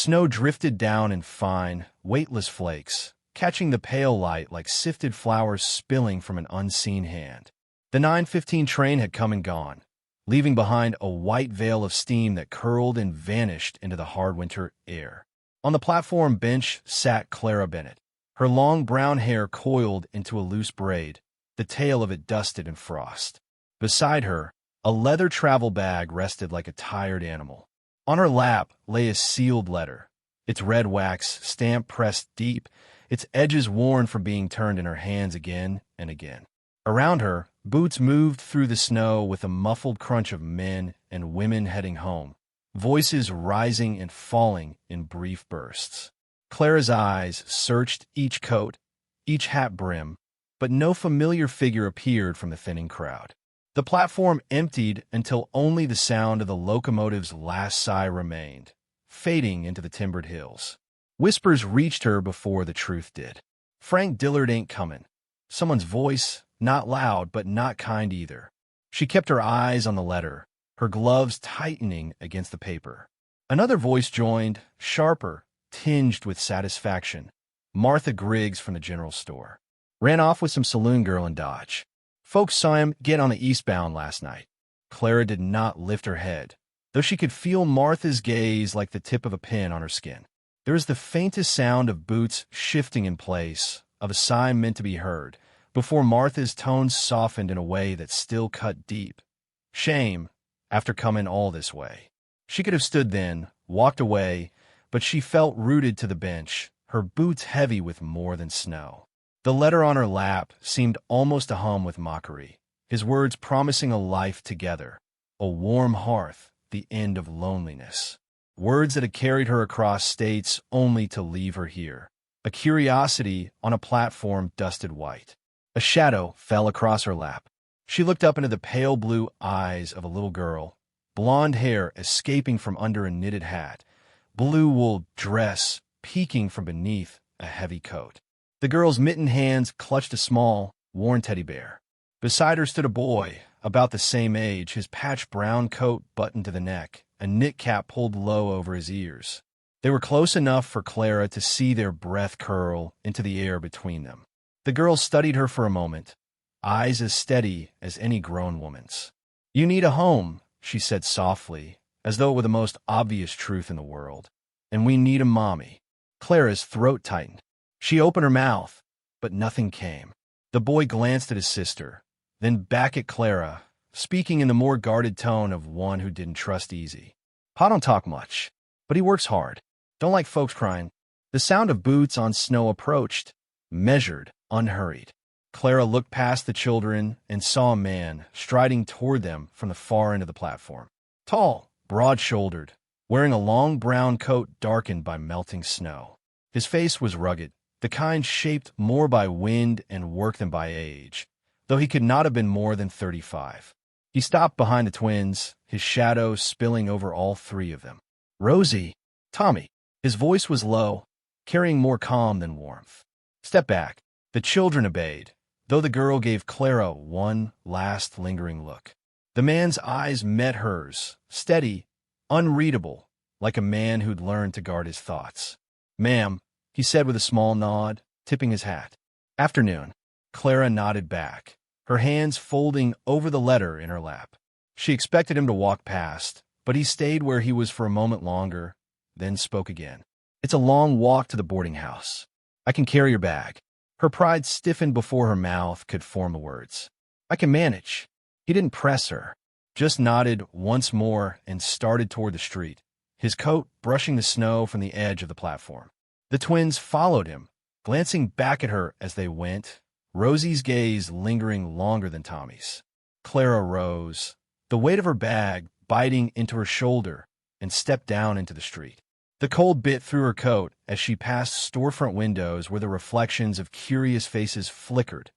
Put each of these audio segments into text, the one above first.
Snow drifted down in fine, weightless flakes, catching the pale light like sifted flowers spilling from an unseen hand. The 9:15 train had come and gone, leaving behind a white veil of steam that curled and vanished into the hard winter air. On the platform bench sat Clara Bennett, her long brown hair coiled into a loose braid, the tail of it dusted in frost. Beside her, a leather travel bag rested like a tired animal. On her lap lay a sealed letter, its red wax stamp pressed deep, its edges worn from being turned in her hands again and again. Around her, boots moved through the snow with a muffled crunch of men and women heading home, voices rising and falling in brief bursts. Clara's eyes searched each coat, each hat brim, but no familiar figure appeared from the thinning crowd. The platform emptied until only the sound of the locomotive's last sigh remained, fading into the timbered hills. Whispers reached her before the truth did. "Frank Dillard ain't comin'." Someone's voice, not loud but not kind either. She kept her eyes on the letter, her gloves tightening against the paper. Another voice joined, sharper, tinged with satisfaction. Martha Griggs from the general store. "Ran off with some saloon girl in Dodge. Folks saw him get on the eastbound last night." Clara did not lift her head, though she could feel Martha's gaze like the tip of a pin on her skin. There was the faintest sound of boots shifting in place, of a sigh meant to be heard, before Martha's tones softened in a way that still cut deep. Shame, after coming all this way. She could have stood then, walked away, but she felt rooted to the bench, her boots heavy with more than snow. The letter on her lap seemed almost a hum with mockery, his words promising a life together, a warm hearth, the end of loneliness. Words that had carried her across states only to leave her here. A curiosity on a platform dusted white. A shadow fell across her lap. She looked up into the pale blue eyes of a little girl, blonde hair escaping from under a knitted hat, blue wool dress peeking from beneath a heavy coat. The girl's mittened hands clutched a small, worn teddy bear. Beside her stood a boy, about the same age, his patched brown coat buttoned to the neck, a knit cap pulled low over his ears. They were close enough for Clara to see their breath curl into the air between them. The girl studied her for a moment, eyes as steady as any grown woman's. "You need a home," she said softly, as though it were the most obvious truth in the world. "And we need a mommy." Clara's throat tightened. She opened her mouth, but nothing came. The boy glanced at his sister, then back at Clara, speaking in the more guarded tone of one who didn't trust easy. "Pa don't talk much, but he works hard. Don't like folks crying." The sound of boots on snow approached, measured, unhurried. Clara looked past the children and saw a man striding toward them from the far end of the platform. Tall, broad-shouldered, wearing a long brown coat darkened by melting snow. His face was rugged, the kind shaped more by wind and work than by age, though he could not have been more than 35. He stopped behind the twins, his shadow spilling over all three of them. "Rosie, Tommy." His voice was low, carrying more calm than warmth. "Step back." The children obeyed, though the girl gave Clara one last lingering look. The man's eyes met hers, steady, unreadable, like a man who'd learned to guard his thoughts. "Ma'am," he said with a small nod, tipping his hat. "Afternoon." Clara nodded back, her hands folding over the letter in her lap. She expected him to walk past, but he stayed where he was for a moment longer, then spoke again. "It's a long walk to the boarding house. I can carry your bag." Her pride stiffened before her mouth could form the words. "I can manage." He didn't press her, just nodded once more and started toward the street, his coat brushing the snow from the edge of the platform. The twins followed him, glancing back at her as they went, Rosie's gaze lingering longer than Tommy's. Clara rose, the weight of her bag biting into her shoulder, and stepped down into the street. The cold bit through her coat as she passed storefront windows where the reflections of curious faces flickered,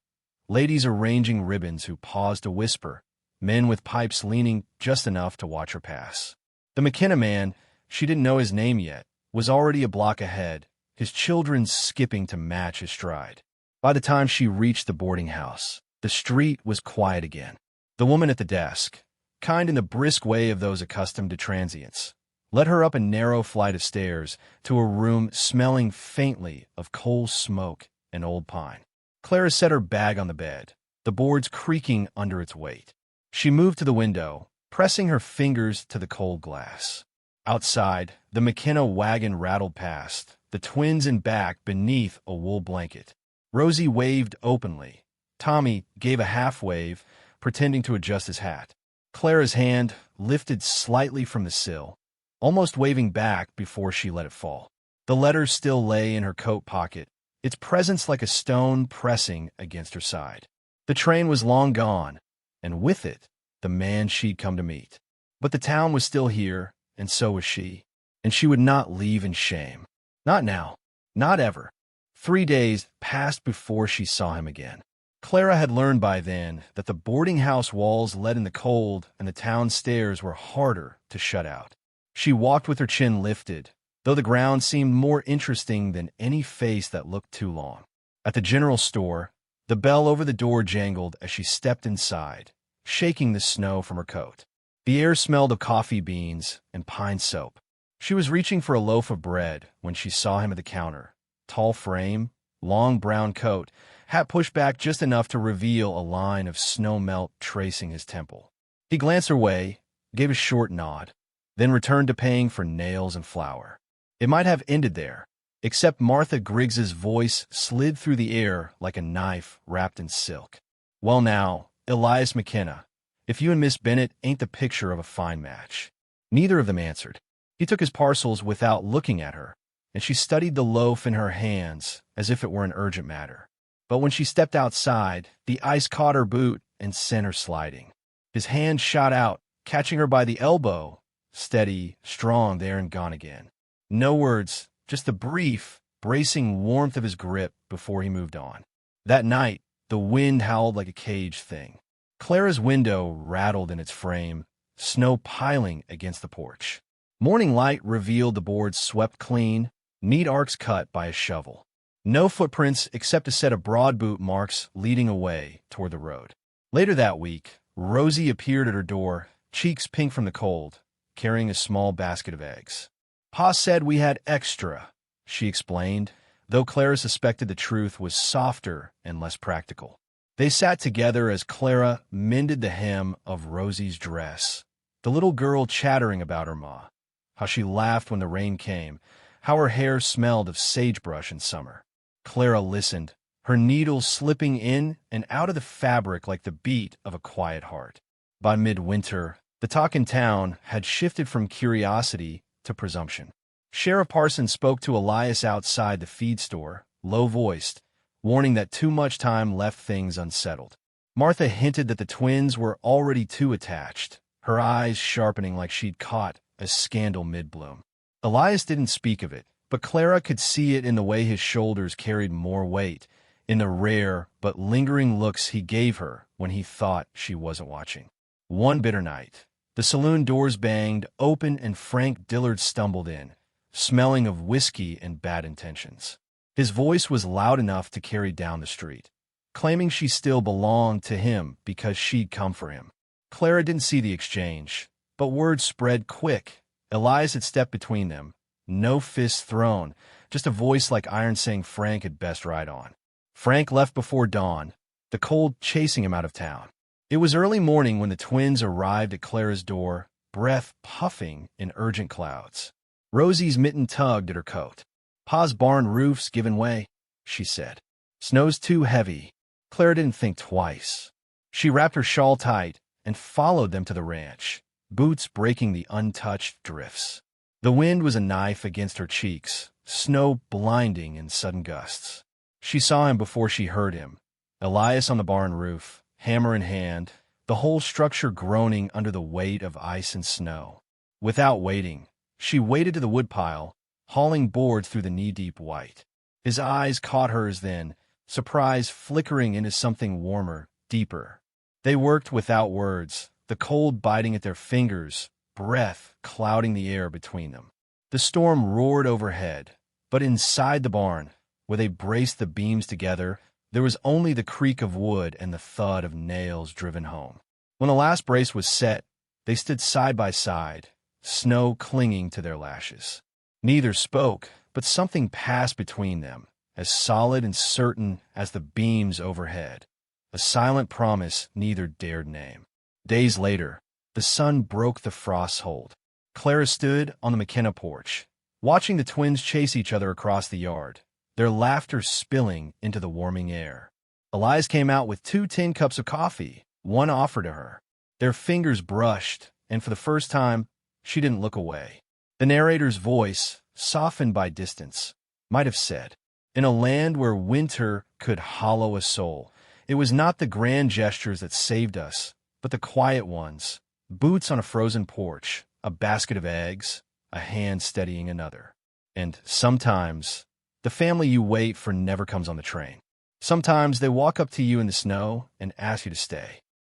ladies arranging ribbons who paused to whisper, men with pipes leaning just enough to watch her pass. The McKenna man, she didn't know his name yet, was already a block ahead, his children skipping to match his stride. By the time she reached the boarding house, the street was quiet again. The woman at the desk, kind in the brisk way of those accustomed to transients, led her up a narrow flight of stairs to a room smelling faintly of coal smoke and old pine. Clara set her bag on the bed, the boards creaking under its weight. She moved to the window, pressing her fingers to the cold glass. Outside, the McKenna wagon rattled past, the twins in back beneath a wool blanket. Rosie waved openly. Tommy gave a half-wave, pretending to adjust his hat. Clara's hand lifted slightly from the sill, almost waving back before she let it fall. The letter still lay in her coat pocket, its presence like a stone pressing against her side. The train was long gone, and with it, the man she'd come to meet. But the town was still here, and so was she, and she would not leave in shame. Not now. Not ever. 3 days passed before she saw him again. Clara had learned by then that the boarding house walls let in the cold and the town stairs were harder to shut out. She walked with her chin lifted, though the ground seemed more interesting than any face that looked too long. At the general store, the bell over the door jangled as she stepped inside, shaking the snow from her coat. The air smelled of coffee beans and pine soap. She was reaching for a loaf of bread when she saw him at the counter. Tall frame, long brown coat, hat pushed back just enough to reveal a line of snow melt tracing his temple. He glanced her way, gave a short nod, then returned to paying for nails and flour. It might have ended there, except Martha Griggs's voice slid through the air like a knife wrapped in silk. "Well now, Elias McKenna, if you and Miss Bennett ain't the picture of a fine match." Neither of them answered. He took his parcels without looking at her, and she studied the loaf in her hands as if it were an urgent matter. But when she stepped outside, the ice caught her boot and sent her sliding. His hand shot out, catching her by the elbow, steady, strong there and gone again. No words, just the brief, bracing warmth of his grip before he moved on. That night, the wind howled like a caged thing. Clara's window rattled in its frame, snow piling against the porch. Morning light revealed the boards swept clean, neat arcs cut by a shovel. No footprints except a set of broad boot marks leading away toward the road. Later that week, Rosie appeared at her door, cheeks pink from the cold, carrying a small basket of eggs. "Pa said we had extra," she explained, though Clara suspected the truth was softer and less practical. They sat together as Clara mended the hem of Rosie's dress, the little girl chattering about her ma, how she laughed when the rain came, how her hair smelled of sagebrush in summer. Clara listened, her needles slipping in and out of the fabric like the beat of a quiet heart. By midwinter, the talk in town had shifted from curiosity to presumption. Sheriff Parsons spoke to Elias outside the feed store, low-voiced, warning that too much time left things unsettled. Martha hinted that the twins were already too attached, her eyes sharpening like she'd caught a scandal mid-bloom. Elias didn't speak of it, but Clara could see it in the way his shoulders carried more weight, in the rare but lingering looks he gave her when he thought she wasn't watching. One bitter night, the saloon doors banged open and Frank Dillard stumbled in, smelling of whiskey and bad intentions. His voice was loud enough to carry down the street, claiming she still belonged to him because she'd come for him. Clara didn't see the exchange, but word spread quick. Elias had stepped between them. No fists thrown, just a voice like iron saying Frank had best ride on. Frank left before dawn, the cold chasing him out of town. It was early morning when the twins arrived at Clara's door, breath puffing in urgent clouds. Rosie's mitten tugged at her coat. "Pa's barn roof's given way," she said. "Snow's too heavy." Clara didn't think twice. She wrapped her shawl tight and followed them to the ranch, boots breaking the untouched drifts. The wind was a knife against her cheeks, snow blinding in sudden gusts. She saw him before she heard him, Elias on the barn roof, hammer in hand, the whole structure groaning under the weight of ice and snow. Without waiting, she waded to the woodpile, hauling boards through the knee-deep white. His eyes caught hers then, surprise flickering into something warmer, deeper. They worked without words, the cold biting at their fingers, breath clouding the air between them. The storm roared overhead, but inside the barn, where they braced the beams together, there was only the creak of wood and the thud of nails driven home. When the last brace was set, they stood side by side, snow clinging to their lashes. Neither spoke, but something passed between them, as solid and certain as the beams overhead. A silent promise neither dared name. Days later, the sun broke the frost's hold. Clara stood on the McKenna porch, watching the twins chase each other across the yard, their laughter spilling into the warming air. Elias came out with 2 tin cups of coffee, one offered to her. Their fingers brushed, and for the first time, she didn't look away. The narrator's voice, softened by distance, might have said, "In a land where winter could hollow a soul, it was not the grand gestures that saved us, but the quiet ones, boots on a frozen porch, a basket of eggs, a hand steadying another. And sometimes, the family you wait for never comes on the train. Sometimes they walk up to you in the snow and ask you to stay.